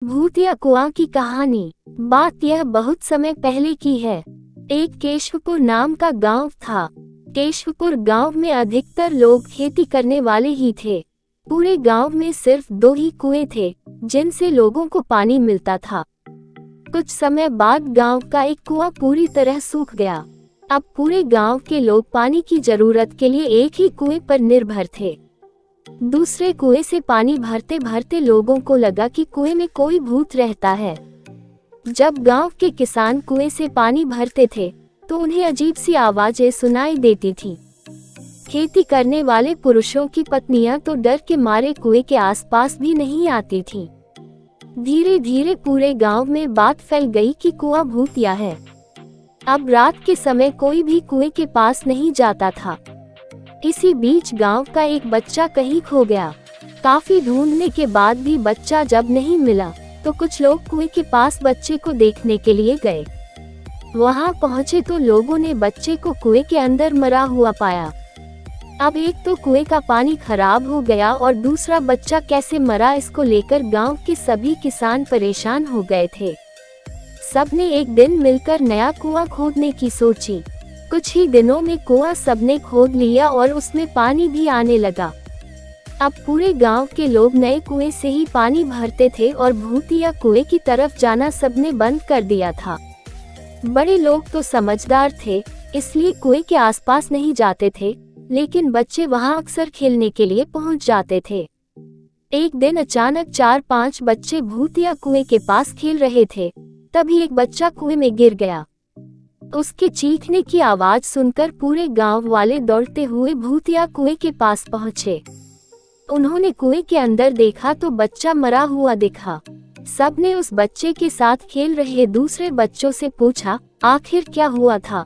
भूतिया कुआं की कहानी। बात यह बहुत समय पहले की है। एक केशवपुर नाम का गांव था। केशवपुर गांव में अधिकतर लोग खेती करने वाले ही थे। पूरे गांव में सिर्फ 2 ही कुएं थे जिनसे लोगों को पानी मिलता था। कुछ समय बाद गांव का एक कुआं पूरी तरह सूख गया। अब पूरे गांव के लोग पानी की जरूरत के लिए एक ही कुएं पर निर्भर थे। दूसरे कुएं से पानी भरते भरते लोगों को लगा कि कुएं में कोई भूत रहता है। जब गांव के किसान कुएं से पानी भरते थे तो उन्हें अजीब सी आवाजें सुनाई देती थी। खेती करने वाले पुरुषों की पत्नियां तो डर के मारे कुएं के आसपास भी नहीं आती थीं। धीरे धीरे पूरे गांव में बात फैल गई कि कुआं भूतिया है। अब रात के समय कोई भी कुएं के पास नहीं जाता था। इसी बीच गांव का एक बच्चा कहीं खो गया। काफी ढूंढने के बाद भी बच्चा जब नहीं मिला तो कुछ लोग कुएं के पास बच्चे को देखने के लिए गए। वहां पहुंचे तो लोगों ने बच्चे को कुएं के अंदर मरा हुआ पाया। अब एक तो कुएं का पानी खराब हो गया और दूसरा बच्चा कैसे मरा, इसको लेकर गांव के सभी किसान परेशान हो गए थे। सबने एक दिन मिलकर नया कुआं खोदने की सोची। कुछ ही दिनों में कुआं सबने खोद लिया और उसमें पानी भी आने लगा। अब पूरे गांव के लोग नए कुएं से ही पानी भरते थे और भूतिया कुएं की तरफ जाना सबने बंद कर दिया था। बड़े लोग तो समझदार थे, इसलिए कुएं के आसपास नहीं जाते थे, लेकिन बच्चे वहां अक्सर खेलने के लिए पहुंच जाते थे। एक दिन अचानक 4-5 बच्चे भूतिया कुएं के पास खेल रहे थे। तभी एक बच्चा कुएं में गिर गया। उसके चीखने की आवाज सुनकर पूरे गांव वाले दौड़ते हुए भूतिया कुएं के पास पहुंचे। उन्होंने कुएं के अंदर देखा तो बच्चा मरा हुआ दिखा। सबने उस बच्चे के साथ खेल रहे दूसरे बच्चों से पूछा, आखिर क्या हुआ था?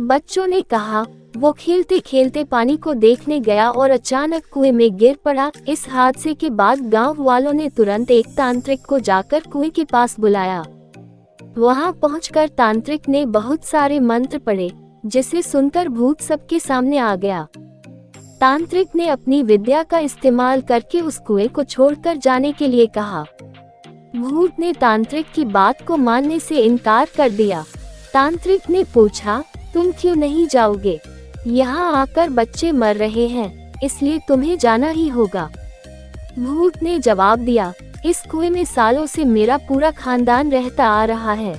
बच्चों ने कहा, वो खेलते खेलते पानी को देखने गया और अचानक कुएं में गिर पड़ा। इस हादसे के बाद गांव वालों ने तुरंत एक तांत्रिक को जाकर कुएं के पास बुलाया। वहां पहुंचकर तांत्रिक ने बहुत सारे मंत्र पढ़े, जिसे सुनकर भूत सबके सामने आ गया। तांत्रिक ने अपनी विद्या का इस्तेमाल करके उस कुएं को छोड़कर जाने के लिए कहा। भूत ने तांत्रिक की बात को मानने से इनकार कर दिया। तांत्रिक ने पूछा, तुम क्यों नहीं जाओगे? यहाँ आकर बच्चे मर रहे हैं, इसलिए तुम्हें जाना ही होगा। भूत ने जवाब दिया, इस कुएं में सालों से मेरा पूरा खानदान रहता आ रहा है,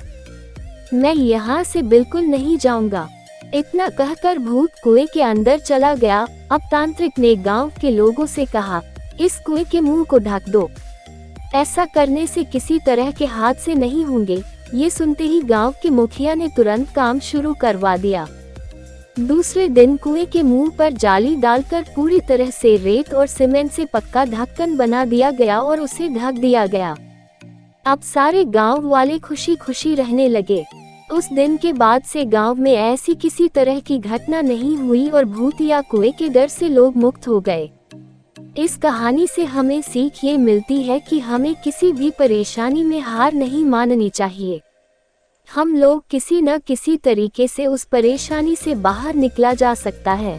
मैं यहाँ से बिल्कुल नहीं जाऊंगा। इतना कहकर भूत कुएं के अंदर चला गया। अब तांत्रिक ने गांव के लोगों से कहा, इस कुएं के मुंह को ढक दो, ऐसा करने से किसी तरह के हादसे नहीं होंगे। ये सुनते ही गांव के मुखिया ने तुरंत काम शुरू करवा दिया। दूसरे दिन कुएं के मुंह पर जाली डालकर पूरी तरह से रेत और सीमेंट से पक्का ढक्कन बना दिया गया और उसे ढक दिया गया। अब सारे गांव वाले खुशी खुशी रहने लगे। उस दिन के बाद से गांव में ऐसी किसी तरह की घटना नहीं हुई और भूतिया कुएं के डर से लोग मुक्त हो गए। इस कहानी से हमें सीख ये मिलती है कि हमें किसी भी परेशानी में हार नहीं माननी चाहिए। हम लोग किसी न किसी तरीके से उस परेशानी से बाहर निकला जा सकता है।